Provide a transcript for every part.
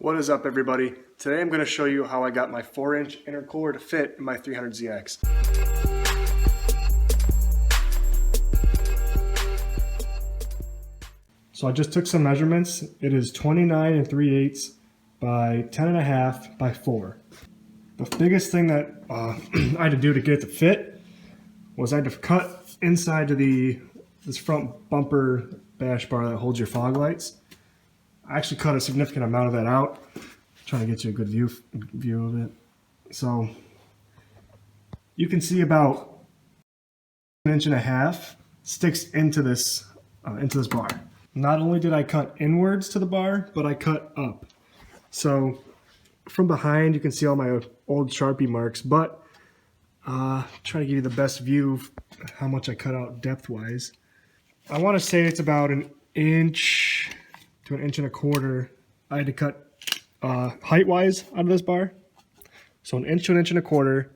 What is up, everybody? Today I'm going to show you how I got my 4-inch intercooler to fit in my 300ZX. So I just took some measurements. It is 29 3/8 by 10.5 by 4. The biggest thing that I had to do to get it to fit was I had to cut inside to this front bumper bash bar that holds your fog lights. I actually cut a significant amount of that out, trying to get you a good view of it. So you can see about 1.5 inches sticks into this bar. Not only did I cut inwards to the bar, but I cut up. So from behind you can see all my old Sharpie marks, but try to give you the best view of how much I cut out depth-wise. I want to say it's about 1 inch to 1.25 inches. I had to cut height-wise out of this bar. So 1 inch to 1.25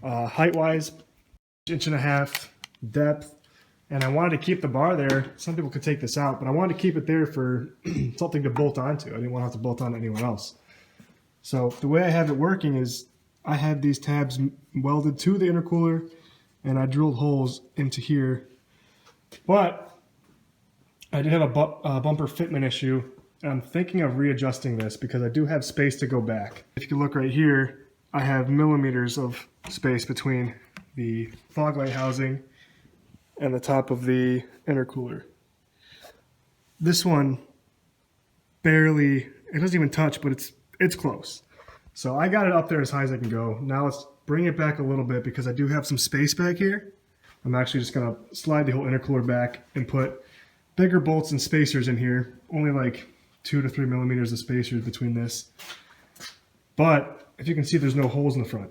inches, height-wise, 1.5 inches depth. And I wanted to keep the bar there. Some people could take this out, but I wanted to keep it there for something to bolt onto. I didn't want to have to bolt on anyone else. So the way I have it working is I had these tabs welded to the intercooler, and I drilled holes into here. But I did have a bumper fitment issue, and I'm thinking of readjusting this because I do have space to go back. If you can look right here, I have millimeters of space between the fog light housing and the top of the intercooler. This one barely, it doesn't even touch, but it's close. So I got it up there as high as I can go. Now let's bring it back a little bit because I do have some space back here. I'm actually just gonna slide the whole intercooler back and put bigger bolts and spacers in here. Only like 2 to 3 millimeters of spacers between this. But if you can see, there's no holes in the front.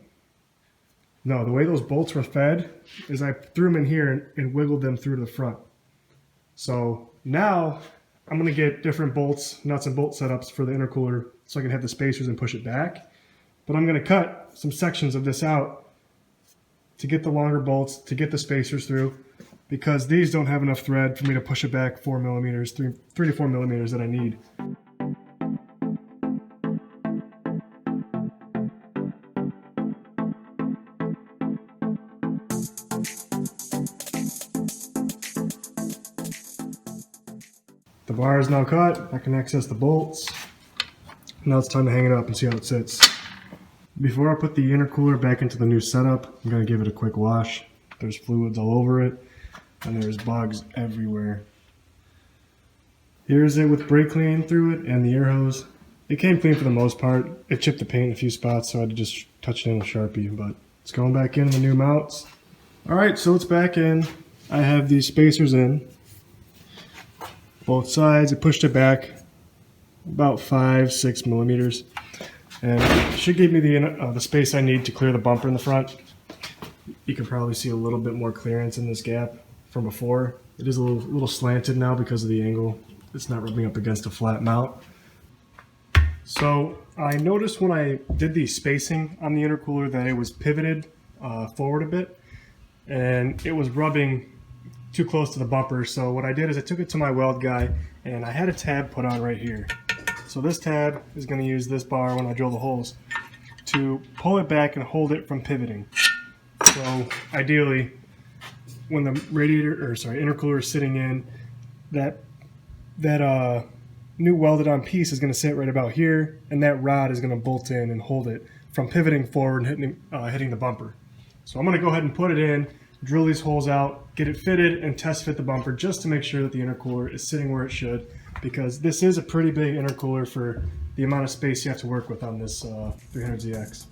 No, the way those bolts were fed is I threw them in here and wiggled them through to the front. So now I'm gonna get different bolts, nuts and bolt setups for the intercooler so I can have the spacers and push it back. But I'm gonna cut some sections of this out to get the longer bolts, to get the spacers through, because these don't have enough thread for me to push it back 4 millimeters, 3 to 4 millimeters that I need. The bar is now cut. I can access the bolts. Now it's time to hang it up and see how it sits. Before I put the intercooler back into the new setup, I'm going to give it a quick wash. There's fluids all over it, and there's bugs everywhere. Here's it with brake clean through it and the air hose. It came clean for the most part. It chipped the paint in a few spots, so I had to just touch it in with Sharpie, but it's going back in the new mounts. Alright, so it's back in. I have these spacers in. Both sides. It pushed it back about 5-6 millimeters, and it should give me the space I need to clear the bumper in the front. You can probably see a little bit more clearance in this gap from before. It is a little slanted now because of the angle. It's not rubbing up against a flat mount. So I noticed when I did the spacing on the intercooler that it was pivoted forward a bit, and it was rubbing too close to the bumper. So what I did is I took it to my weld guy, and I had a tab put on right here. So this tab is going to use this bar when I drill the holes to pull it back and hold it from pivoting. So ideally, when the intercooler is sitting in, that new welded on piece is going to sit right about here, and that rod is going to bolt in and hold it from pivoting forward and hitting the bumper. So I'm going to go ahead and put it in, drill these holes out, get it fitted, and test fit the bumper just to make sure that the intercooler is sitting where it should, because this is a pretty big intercooler for the amount of space you have to work with on this 300ZX.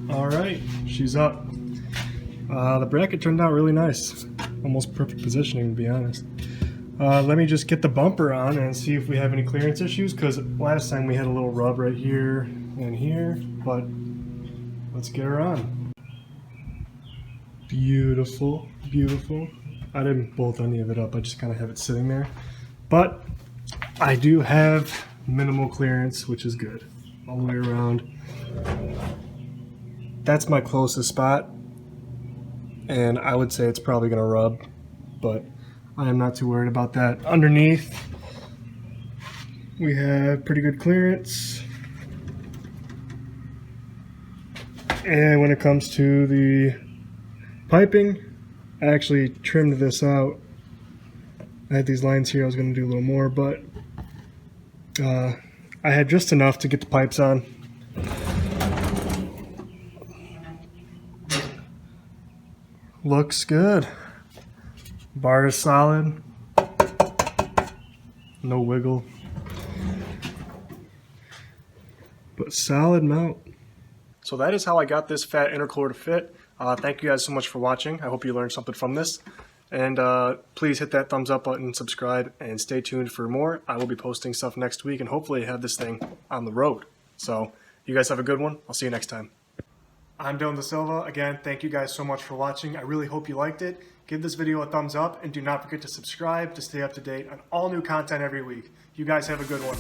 Alright, she's up. The bracket turned out really nice. Almost perfect positioning, to be honest. Let me just get the bumper on and see if we have any clearance issues, because last time we had a little rub right here and here, but let's get her on. Beautiful, beautiful. I didn't bolt any of it up, I just kind of have it sitting there. But I do have minimal clearance, which is good. All the way around. That's my closest spot, and I would say it's probably going to rub, but I am not too worried about that. Underneath, we have pretty good clearance. And when it comes to the piping, I actually trimmed this out. I had these lines here, I was going to do a little more, but I had just enough to get the pipes on. Looks good. Bar is solid. No wiggle. But solid mount. So that is how I got this fat intercooler to fit. Thank you guys so much for watching. I hope you learned something from this. And please hit that thumbs up button, subscribe, and stay tuned for more. I will be posting stuff next week and hopefully have this thing on the road. So you guys have a good one. I'll see you next time. I'm Dylon Da Silva. Again, thank you guys so much for watching. I really hope you liked it. Give this video a thumbs up and do not forget to subscribe to stay up to date on all new content every week. You guys have a good one.